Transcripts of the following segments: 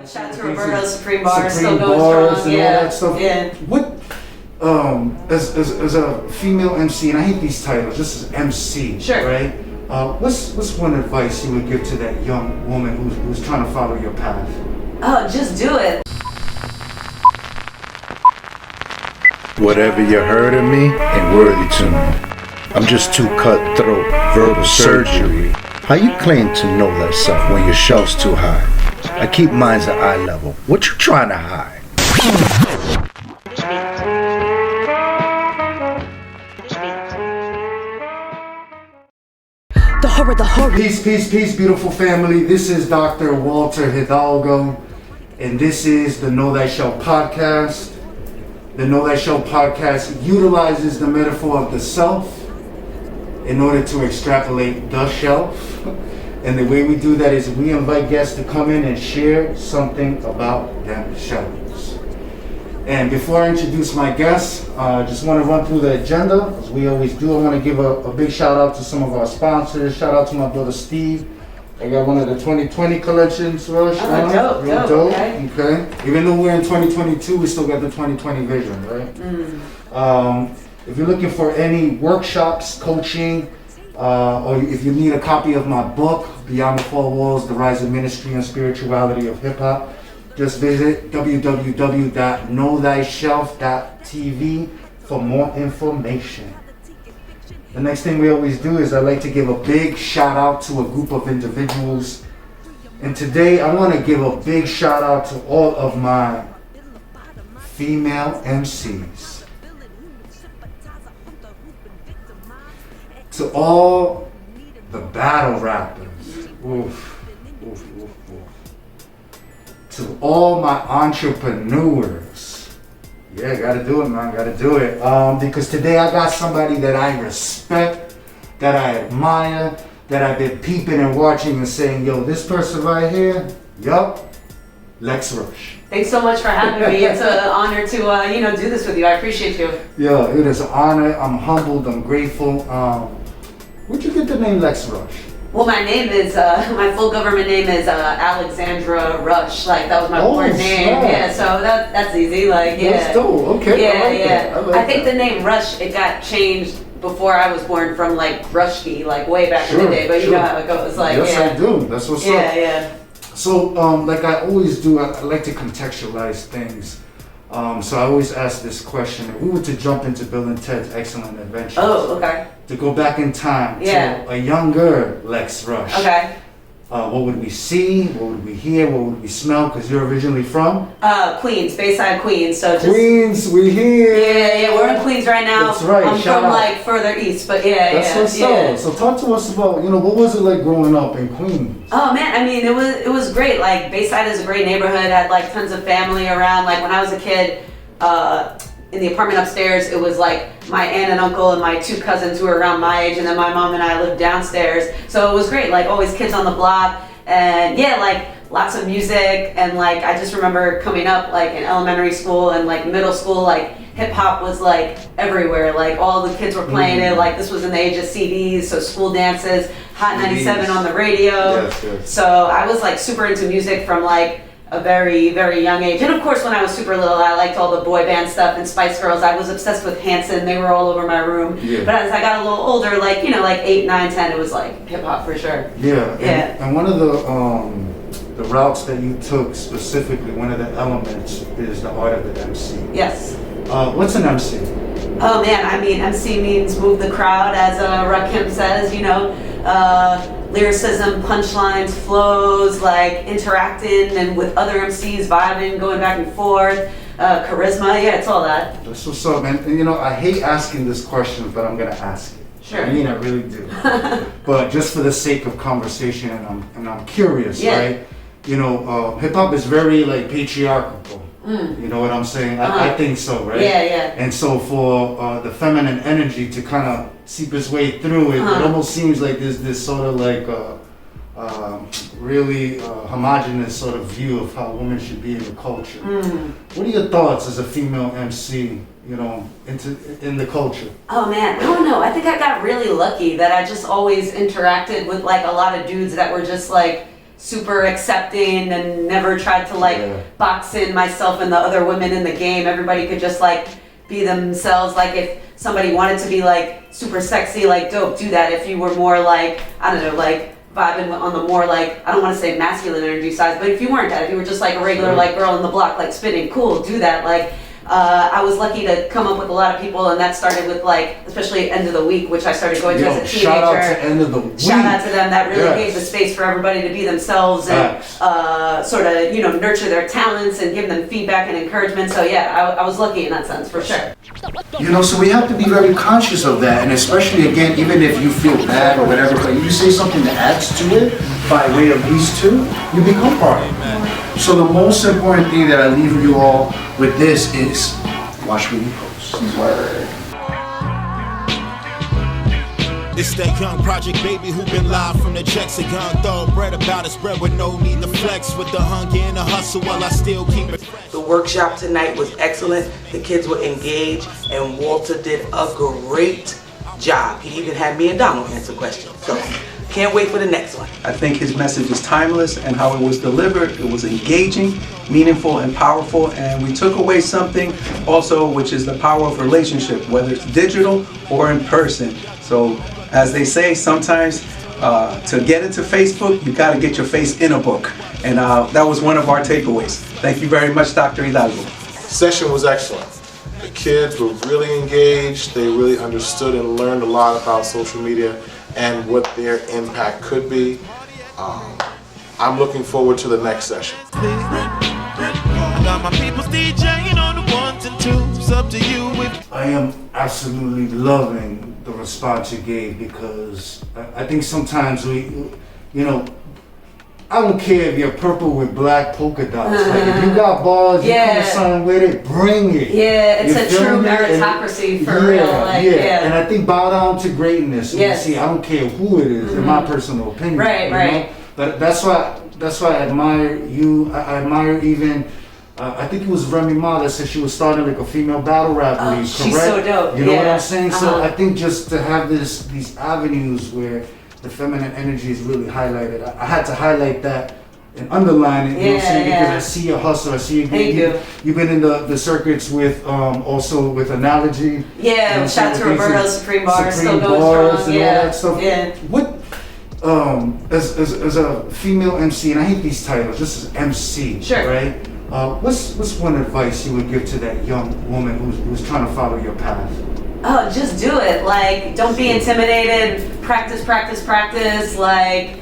Shout out to Roberto, Supreme Bar, still going Bars strong. And Yeah, all that stuff. yeah. What, as a female MC, and I hate these titles, this is MC, Sure. right? What's one advice you would give to that young woman who's trying to follow your path? Oh, just do it. Whatever you heard of me ain't worthy to me. I'm just too cutthroat, verbal surgery. How you claim to know that stuff when your shelf's too high? I keep mines at eye level. What you trying to hide? The horror. Peace, peace, peace, beautiful family. This is Dr. Walter Hidalgo, and this is the Know Thyself podcast. The Know Thyself podcast utilizes the metaphor of the self in order to extrapolate the shelf. And the way we do that is we invite guests to come in and share something about themselves. And before I introduce my guests, I just want to run through the agenda, as we always do. I want to give a big shout out to some of our sponsors. Shout out to my brother Steve. I got one of the 2020 collections, Rush. Oh, dope, Okay. Even though we're in 2022, we still got the 2020 vision, right? If you're looking for any workshops, coaching, or if you need a copy of my book, Beyond the Four Walls, The Rise of Ministry and Spirituality of Hip Hop, just visit www.knowthyself.tv for more information. The next thing we always do is I like to give a big shout out to a group of individuals. And today I want to give a big shout out to all of my female MCs. To all the battle rappers. Oof, oof, oof, oof. To all my entrepreneurs. Yeah, gotta do it, man, gotta do it. Because today I got somebody that I respect, that I admire, that I've been peeping and watching and saying, yo, this person right here, yup, Lex Rush. Thanks so much for having me. It's an honor to do this with you. I appreciate you. Yeah, it is an honor. I'm humbled, I'm grateful. Where'd you get the name Lex Rush? Well, my name is, my full government name is Alexandra Rush. Like, that was my born name. Snap. Yeah, so that's easy. Like, yeah. That's dope. Okay. Yeah, I like yeah. That. I think the name Rush, it got changed before I was born from like Rushki, like way back in the day. But you know how it goes. Like, yes, yeah. I do. That's what's up. Yeah, yeah. So, like I always do, I like to contextualize things. So I always ask this question: if we were to jump into Bill and Ted's Excellent Adventures, Okay. to go back in time Yeah. to a younger Lex Rush, Okay. What would we see? What would we hear? What would we smell? Because you're originally from Queens, Bayside, Queens. So just Queens. We here. Yeah, we're in Queens right now. That's right. I'm Shout from out. like further east, but yeah, That's what's up. So talk to us about, what was it like growing up in Queens? Oh man, I mean, it was great. Like Bayside is a great neighborhood. Had like tons of family around. Like when I was a kid, in the apartment upstairs, it was like my aunt and uncle and my two cousins who were around my age, and then my mom and I lived downstairs. So it was great. Like always kids on the block, and yeah, like lots of music. And like I just remember coming up like in elementary school and like middle school, like hip hop was like everywhere. Like all the kids were playing it. Like this was in the age of CDs, so school dances, Hot 97 on the radio. Yes. So I was like super into music from like a very, very young age. And of course, when I was super little, I liked all the boy band stuff and Spice Girls. I was obsessed with Hanson. They were all over my room. Yeah. But as I got a little older, like, like 8, 9, 10, it was like hip hop for sure. Yeah. Yeah. And one of the routes that you took specifically, one of the elements is the art of the MC. Yes. What's an MC? Oh man, I mean, MC means move the crowd, as Rakim says, lyricism, punchlines, flows, like interacting and with other MCs, vibing, going back and forth, charisma, yeah, it's all that. That's what's up, man. And, I hate asking this question, but I'm gonna ask it. Sure. I mean, I really do. But just for the sake of conversation, and I'm curious, Yeah. right? Hip hop is very like patriarchal. You know what I'm saying? I think so, right? Yeah, yeah. And so for the feminine energy to kind of seep its way through it, it almost seems like there's this sort of like really homogenous sort of view of how women should be in the culture. What are your thoughts as a female MC, in the culture? Oh man, I don't know. I think I got really lucky that I just always interacted with like a lot of dudes that were just like super accepting and never tried to like box in myself and the other women in the game. Everybody could just like be themselves. Like if somebody wanted to be like super sexy, like dope, do that. If you were more like, I don't know, like vibing on the more like, I don't want to say masculine energy side, but if you weren't that, if you were just like a regular like girl in the block, like spitting, cool, do that. Like I was lucky to come up with a lot of people, and that started with like, especially End of the Week, which I started going to as a teenager. Shout out to End of the Week. Shout out to them. That really gave the space for everybody to be themselves and sort of, you know, nurture their talents and give them feedback and encouragement. So yeah, I was lucky in that sense, for sure. You know, so we have to be very conscious of that, and especially again, even if you feel bad or whatever, but you say something that adds to it by way of these two, you become part of it. So the most important thing that I leave you all with this is watch what you post. Word. It's that young project baby who been live from the checks. A young thoroughbred about his bread with no need to flex. With the hunger and the hustle while I still keep it. The workshop tonight was excellent. The kids were engaged, and Walter did a great job. He even had me and Donald answer questions. So can't wait for the next one. I think his message is timeless, and how it was delivered, it was engaging, meaningful, and powerful, and we took away something also, which is the power of relationship, whether it's digital or in person. So as they say, sometimes to get into Facebook, you got to get your face in a book, and that was one of our takeaways. Thank you very much, Dr. Hidalgo. Session was excellent. The kids were really engaged. They really understood and learned a lot about social media and what their impact could be. I'm looking forward to the next session. I got my people's DJing on the ones and twos. Up to you if I am absolutely loving the response you gave, because I think sometimes we, you know, I don't care if you're purple with black polka dots. Like if you got balls, you come something with it, bring it. Yeah, it's You a feel true me? meritocracy for real. Like, And I think bow down to greatness. Yes. You see, I don't care who it is, in my personal opinion. Right, you right. know? But that's why I admire you. I admire even. I think it was Remy Ma that said she was starting like a female battle rap league. She's correct? so dope. You know what I'm saying? So Uh-huh. I think just to have these avenues where the feminine energy is really highlighted. I had to highlight that and underline it. You know what I'm saying? Because I see your hustle. I see you. Thank you. You've been in the circuits with also with Analogy. Yeah, You know, shout out to things Roberto, like Supreme Bars, Supreme still going Bars strong. and Yeah, all that stuff. yeah. What as a female MC, and I hate these titles. This is MC, Sure. right? What's one advice you would give to that young woman who's trying to follow your path? Oh, just do it. Like, don't be intimidated. Practice, practice, practice. Like,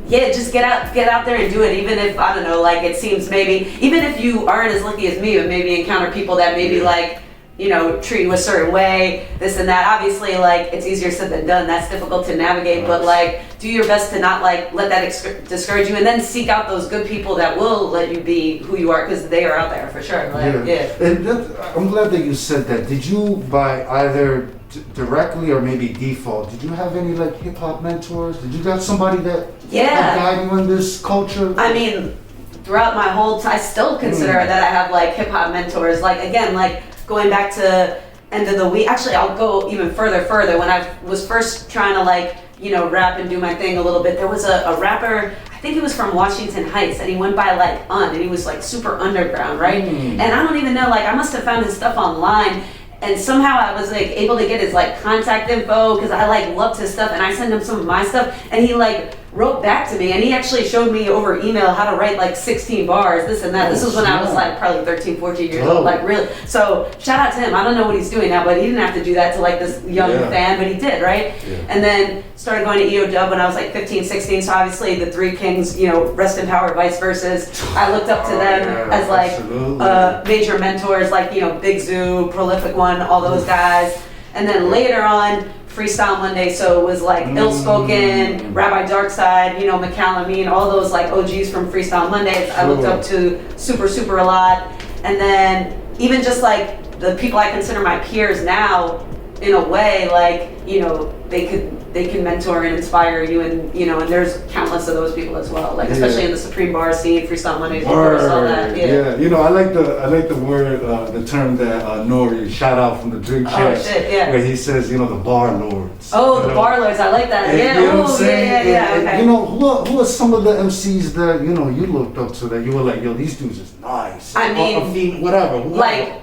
yeah, just get out there and do it. Even if, I don't know, like it seems maybe, even if you aren't as lucky as me, but maybe encounter people that maybe like, you know, treat you a certain way, this and that. Obviously, like, it's easier said than done. That's difficult to navigate, but like, do your best to not like let that discourage you, and then seek out those good people that will let you be who you are, because they are out there for sure. Like, And I'm glad that you said that. Did you, by either directly or maybe default, did you have any like hip hop mentors? Did you got somebody that guide you in this culture? I mean, throughout my whole time, I still consider that I have like hip hop mentors. Like, again, like going back to End of the Week. Actually, I'll go even further. When I was first trying to like, you know, rap and do my thing a little bit, there was a rapper, I think he was from Washington Heights, and he went by like and he was like super underground, right? And I don't even know, like I must have found his stuff online, and somehow I was like able to get his like contact info, because I like loved his stuff, and I sent him some of my stuff, and he like wrote back to me, and he actually showed me over email how to write like 16 bars, this and that. This was when I was like probably 13, 14 years old, like really. So shout out to him. I don't know what he's doing now, but he didn't have to do that to like this young fan, but he did, right? And then started going to EO Dub when I was like 15, 16. So obviously the Three Kings, you know, rest in power, vice versa. I looked up to them as like major mentors, like, you know, Big Zoo, Prolific One, all those guys. And then later on, Freestyle Monday, so it was like Ill Spoken, Rabbi Darkside, you know, McCallum, all those like OGs from Freestyle Mondays. I looked up to super a lot. And then even just like the people I consider my peers now, in a way, like you know, they can mentor and inspire you, and you know, and there's countless of those people as well, like especially in the Supreme Bar scene, Freestyle Mondays, all that. Yeah, you know, I like the word, the term that Nori shout out from the Drink Champs, where he says, you know, the bar lords. Oh, the bar lords, I like that. And, yeah, you know what I'm saying? yeah. Okay. You know, who are some of the MCs that, you know, you looked up to that you were like, yo, these dudes is nice. I mean, whatever. Like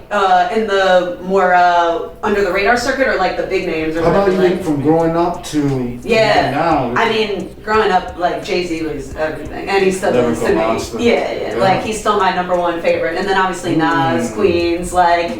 in the more under the radar circuit, or like the big names, or how about like, you from growing up to now? I mean, growing up, like Jay-Z was everything, and he still is to me. Yeah, like he's still my #1 favorite, and then obviously Nas, Queens, like,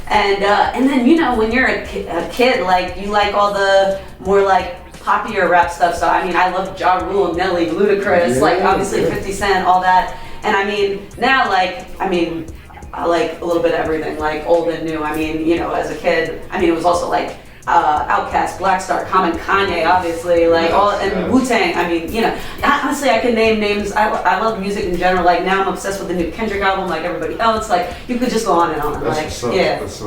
and then you know when you're a kid, like you like all the more like poppier rap stuff. So I mean, I love Ja Rule, Nelly, Ludacris, like obviously 50 Cent, all that. And I mean, now like, I mean, I like a little bit of everything, like old and new. I mean, you know, as a kid, I mean, it was also like Outkast, Black Star, Common, Kanye, obviously, like all, and Wu-Tang. I mean, you know, honestly, I can name names. I love music in general. Like now, I'm obsessed with the new Kendrick album, like everybody else. Like you could just go on and on. That's like, That's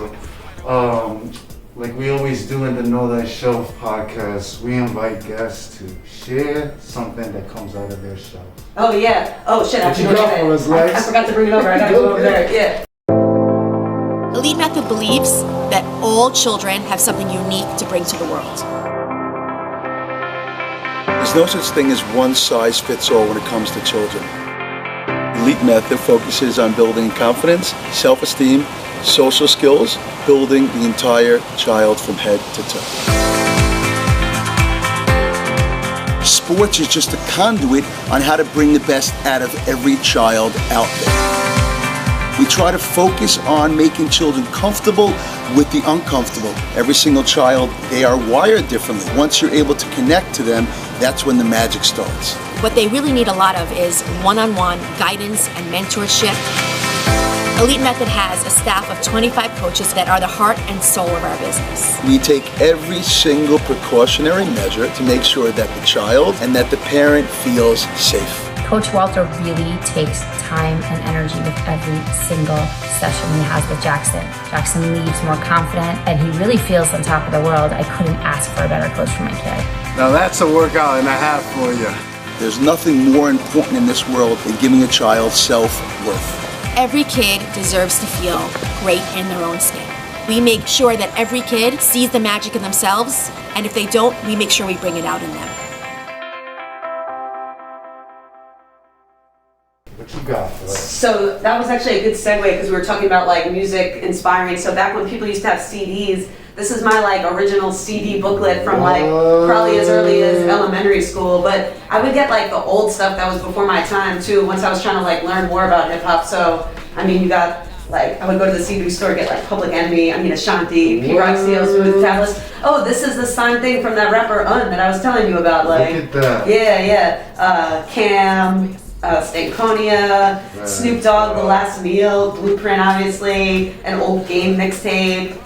like we always do in the Know That Shelf podcast, we invite guests to share something that comes out of their shelf. Oh yeah. Oh shit. What you got for us, Lex? I forgot to bring it over. I gotta go over there. Yeah. Elite Method believes that all children have something unique to bring to the world. There's no such thing as one size fits all when it comes to children. Elite Method focuses on building confidence, self-esteem, social skills, building the entire child from head to toe. Sports is just a conduit on how to bring the best out of every child out there. We try to focus on making children comfortable with the uncomfortable. Every single child, they are wired differently. Once you're able to connect to them, that's when the magic starts. What they really need a lot of is one-on-one guidance and mentorship. Elite Method has a staff of 25 coaches that are the heart and soul of our business. We take every single precautionary measure to make sure that the child and that the parent feels safe. Coach Walter really takes time and energy with every single session he has with Jackson. Jackson leaves more confident, and he really feels on top of the world. I couldn't ask for a better coach for my kid. Now that's a workout and a half for you. There's nothing more important in this world than giving a child self-worth. Every kid deserves to feel great in their own skin. We make sure that every kid sees the magic in themselves, and if they don't, we make sure we bring it out in them. What you got for us? So that was actually a good segue because we were talking about like music inspiring. So back when people used to have CDs, this is my like original CD booklet from like probably as early as elementary school. But I would get like the old stuff that was before my time too. Once I was trying to like learn more about hip hop. So I mean, you got like I would go to the CD store, get like Public Enemy, I mean Ashanti, P-Rock, CL Smooth, Tablets. Oh, this is the signed thing from that rapper that I was telling you about. Like, look at that. Yeah. Cam. Stankonia, right. Snoop Dogg, The Last Meal, Blueprint, obviously, an old game mixtape,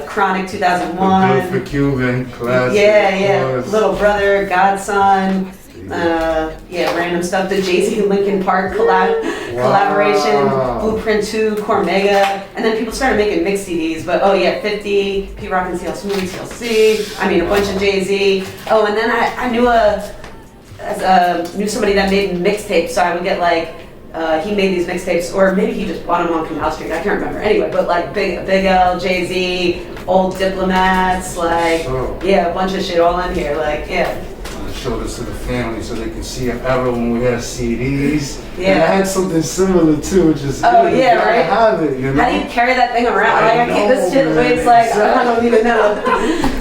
Chronic 2001. Good for Cuban, classic. Yeah. Little Brother, Godson, random stuff. The Jay-Z Linkin Park collaboration, Blueprint 2, Cormega, and then people started making mix CDs. But 50, P-Rock and CL Smooth, TLC. I mean a bunch of Jay-Z. Oh, and then I knew somebody that made mixtapes, so I would get like he made these mixtapes, or maybe he just bought them on Canal Street. I can't remember. Anyway, but like Big L, Jay-Z, Old Diplomats, like a bunch of shit all in here. Like show this to the family so they can see an era when we had CDs. Yeah. And I had something similar too, which is right? I have it, you know. How do you carry that thing around? Like I keep this shit the way it's like I don't even know.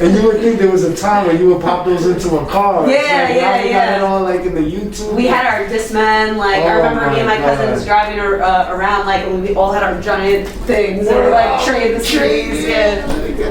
And you would think there was a time when you would pop those into a car. Yeah. Got it all like in the YouTube. We had our Discman, like I remember me and my cousins driving around, like when we all had our giant things and we're like trading the streets. Get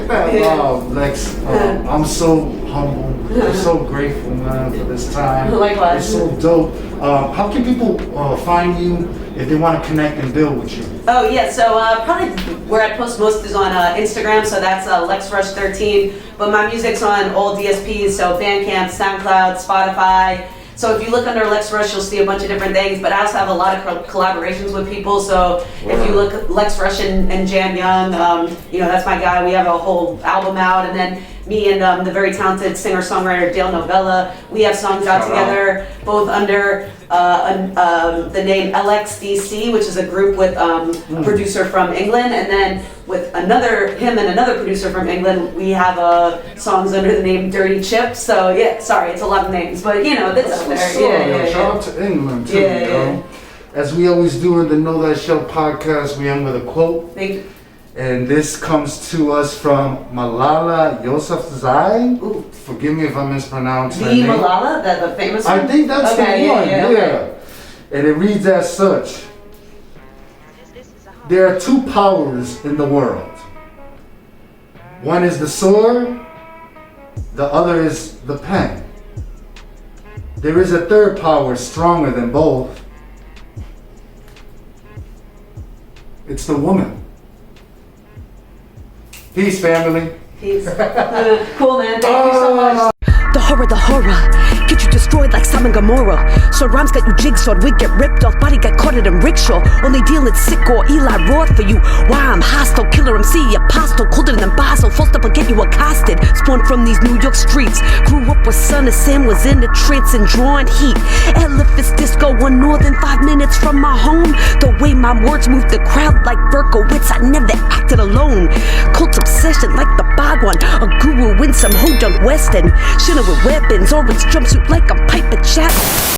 that. Wow, Lex, I'm so humble. I'm so grateful, man, for this time. Likewise. It's so dope. How can people find you if they want to connect and build with you? Oh yeah, so probably where I post most is on Instagram, so that's Lex Rush 13. But my music's on all DSPs, so Bandcamp, SoundCloud, Spotify. So if you look under Lex Rush, you'll see a bunch of different things, but I also have a lot of collaborations with people. So if you look Lex Rush and Jam Young, that's my guy. We have a whole album out, and then me and the very talented singer-songwriter Dale Novella. We have songs out together, both under the name LXDC, which is a group with a producer from England, and then with him and another producer from England, we have songs under the name Dirty Chip. So yeah, sorry, it's a lot of names, but you know, that's out there. Shout out to England too, you know. As we always do in the Know That Show podcast, we end with a quote. And this comes to us from Malala Yousafzai. Ooh, forgive me if I mispronounce her name. Malala, the famous one? I think that's the one, yeah. And it reads as such. There are two powers in the world. One is the sword, the other is the pen. There is a third power stronger than both. It's the woman. Peace, family. Peace. Cool, man. Thank you so much. The horror, get you destroyed like Sodom and Gomorrah. So rhymes got you jigsawed, wig get ripped off, body got caught in rickshaw. Only dealing sick or Eli Roth for you. Why I'm hostile, killer MC, apostle, colder than Basel. Forced up, I'll get you accosted. Spawned from these New York streets. Grew up with Son of Sam, was in the trance and drawing heat. Elephants disco, one more than 5 minutes from my home. The way my words moved the crowd like Berkowitz, I never acted alone. Cult obsession like the Bhagwan, a guru in some ho-dunk western. Shooter with weapons, orange jumpsuit like a pipe of chat.